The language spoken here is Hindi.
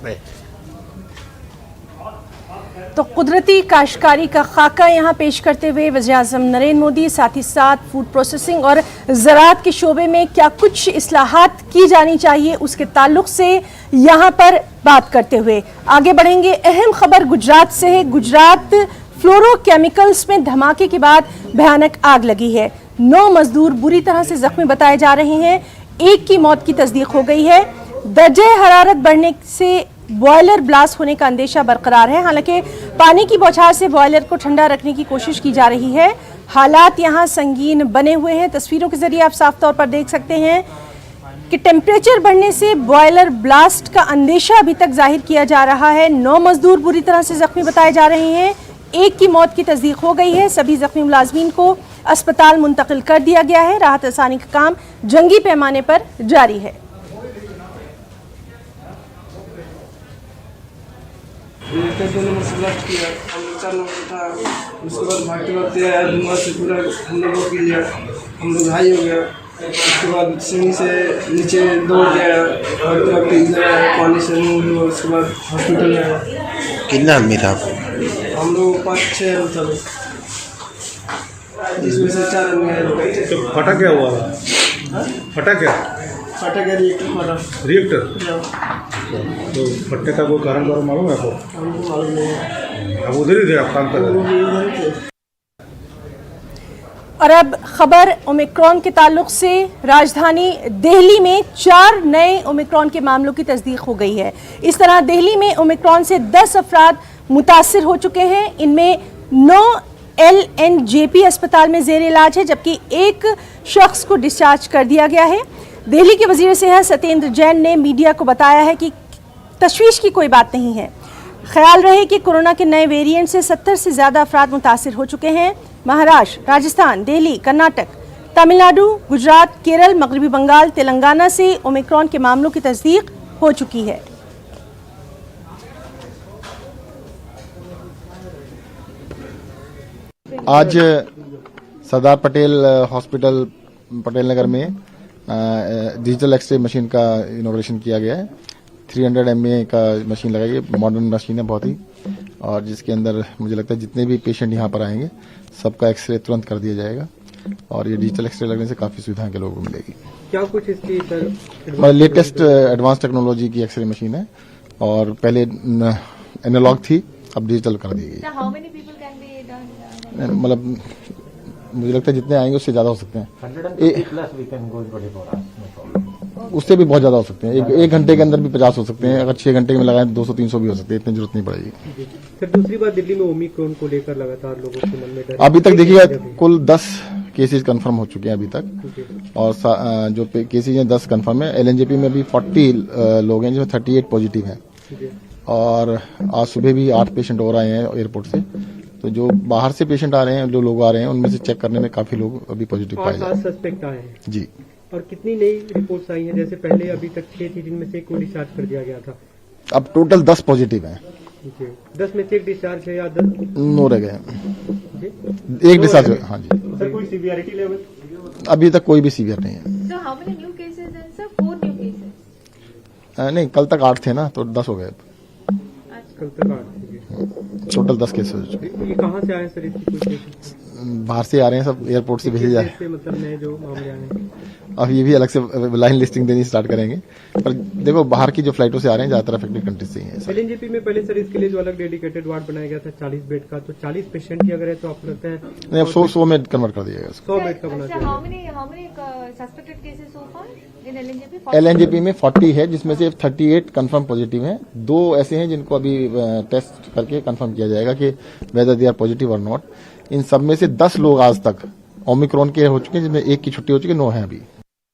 में। तो कुदरती काश्तकारी का खाका यहाँ पेश करते हुए वज़ीर-ए-आज़म नरेंद्र मोदी साथ ही साथ फूड प्रोसेसिंग और ज़राअत के शोबे में क्या कुछ इस्लाहात की जानी चाहिए उसके ताल्लुक से यहाँ पर बात करते हुए आगे बढ़ेंगे। अहम खबर गुजरात से है। गुजरात फ्लोरोकेमिकल्स में धमाके के बाद भयानक आग लगी है। 9 मजदूर बुरी तरह से जख्मी बताए जा रहे हैं। एक की मौत की तस्दीक हो गई है। दर्जे हरारत बढ़ने से बॉयलर ब्लास्ट होने का अंदेशा बरकरार है। हालांकि पानी की बौछार से बॉयलर को ठंडा रखने की कोशिश की जा रही है। हालात यहां संगीन बने हुए हैं। तस्वीरों के जरिए आप साफ तौर पर देख सकते हैं कि टेम्परेचर बढ़ने से बॉयलर ब्लास्ट का अंदेशा अभी तक जाहिर किया जा रहा है। 9 मजदूर बुरी तरह से जख्मी बताए जा रहे हैं। एक की मौत की तस्दीक हो गई है। सभी जख्मी मुलाजमीन को अस्पताल मुंतकिल कर दिया गया है। राहत रसानी का काम जंगी पैमाने पर जारी है। किया हम लोग 4 नंबर था। उसके बाद भागते आया धुआं से पूरा हम लोगों के लिए हम लोग हाई हो गया। उसके बाद सीढ़ी से नीचे दौड़ गया भागते इधर आया पानी से मुँह हुआ। उसके बाद हॉस्पिटल में आया। कितना आदमी था? हम लोग 5-6 होता है, इसमें से 4 आदमी आए। तो फटा क्या हुआ? फटा क्या? फटा गया रिएक्टर। तो फटने का कोई कारण मालूम है आपको? हमको मालूम नहीं है। अब उधर ही थे आप काम कर रहे थे। और अब खबर ओमिक्रॉन के ताल्लुक से। राजधानी दिल्ली में 4 नए ओमिक्रॉन के मामलों की तस्दीक हो गई है। इस तरह दिल्ली में ओमिक्रॉन से 10 अफराद मुतासिर हो चुके हैं। इनमें 9 LNJP अस्पताल में जेर इलाज है, जबकि एक शख्स को डिस्चार्ज कर दिया गया है। दिल्ली के वजीर सेहत सत्येंद्र जैन ने मीडिया को बताया है कि तशवीश की कोई बात नहीं है। ख्याल रहे कि कोरोना के नए वेरिएंट से 70 से ज़्यादा अफराद मुतासिर हो चुके हैं। महाराष्ट्र, राजस्थान, दिल्ली, कर्नाटक, तमिलनाडु, गुजरात, केरल, मगरबी बंगाल, तेलंगाना से ओमिक्रॉन के मामलों की तस्दीक हो चुकी है। आज सरदार पटेल हॉस्पिटल पटेल नगर में डिजिटल एक्सरे मशीन का इनॉग्रेशन किया गया है। 300 mA का मशीन लगाई है। मॉडर्न मशीन है बहुत ही, और जिसके अंदर मुझे लगता है जितने भी पेशेंट यहाँ पर आएंगे सबका एक्सरे तुरंत कर दिया जाएगा, और ये डिजिटल एक्सरे लगने से काफी सुविधाएं के लोगों को मिलेगी। क्या कुछ इसकी लेटेस्ट एडवांस टेक्नोलॉजी की एक्सरे मशीन है, और पहले एनालॉग थी, अब डिजिटल कर दी गई। मतलब मुझे लगता है जितने आएंगे उससे ज्यादा हो सकते हैं। उससे भी बहुत ज्यादा हो सकते हैं। एक घंटे के अंदर भी 50 हो सकते हैं। अगर 6 घंटे में लगाएं 200-300 भी हो सकते हैं। इतनी जरूरत नहीं पड़ेगी। सर, दूसरी बात, दिल्ली में ओमिक्रॉन को लेकर लगातार लोगों के मन में डर। अभी तक देखिए कुल 10 केसेज कंफर्म हो चुके हैं अभी तक, और जो केसेज हैं 10 कंफर्म है। LNJP में भी 40 लोग हैं जिसमें 38 पॉजिटिव हैं, और आज सुबह भी 8 पेशेंट और आए हैं एयरपोर्ट से। तो जो बाहर से पेशेंट आ रहे हैं, जो लोग आ रहे हैं, उनमें से चेक करने में काफी लोग अभी पॉजिटिव पाए जा रहे हैं। सस्पेक्ट आए हैं जी। और कितनी नई रिपोर्ट्स आई हैं? जैसे पहले अभी तक 6 थी, जिनमें से एक को डिस्चार्ज कर दिया गया था। अब टोटल 10 पॉजिटिव हैं। 10 में से एक डिस्चार्ज है या 10 9 रह गए हैं। एक डिस्चार्ज। हाँ जी। सर, कोई सीवियरिटी लेवल? अभी तक कोई भी सीवियर नहीं है। नहीं, कल तक 8 थे ना, तो 10 हो गए। कल तक 8 थे। टोटल 10 केस हो चुके। ये कहाँ से आए सर? इसकी कोई बाहर से आ रहे हैं, सब एयरपोर्ट से भेजे जा रहे हैं। मतलब नए जो मामले आए हैं, अब ये भी अलग से लाइन लिस्टिंग देनी स्टार्ट करेंगे। पर देखो, बाहर की जो फ्लाइटों से आ रहे हैं ज्यादातर अफेक्टेड कंट्रीज से ही है। LNJP में पहले सर इसके लिए जो अलग डेडिकेटेड वार्ड बनाया गया था 40 बेड का, तो 40 पेशेंट की अगर है तो आपको लगता है नहीं, अब 100 में कन्वर्ट कर दिया गया। 100 बेड का बना दिया। LNJP में 40 है, जिसमें से 38 कंफर्म पॉजिटिव हैं। 2 ऐसे हैं जिनको अभी टेस्ट करके कंफर्म किया जाएगा कि वेदर दे आर पॉजिटिव और नॉट। इन सब में से 10 लोग आज तक ओमिक्रॉन के हो चुके हैं, जिसमें एक की छुट्टी हो चुकी है, 9 है अभी।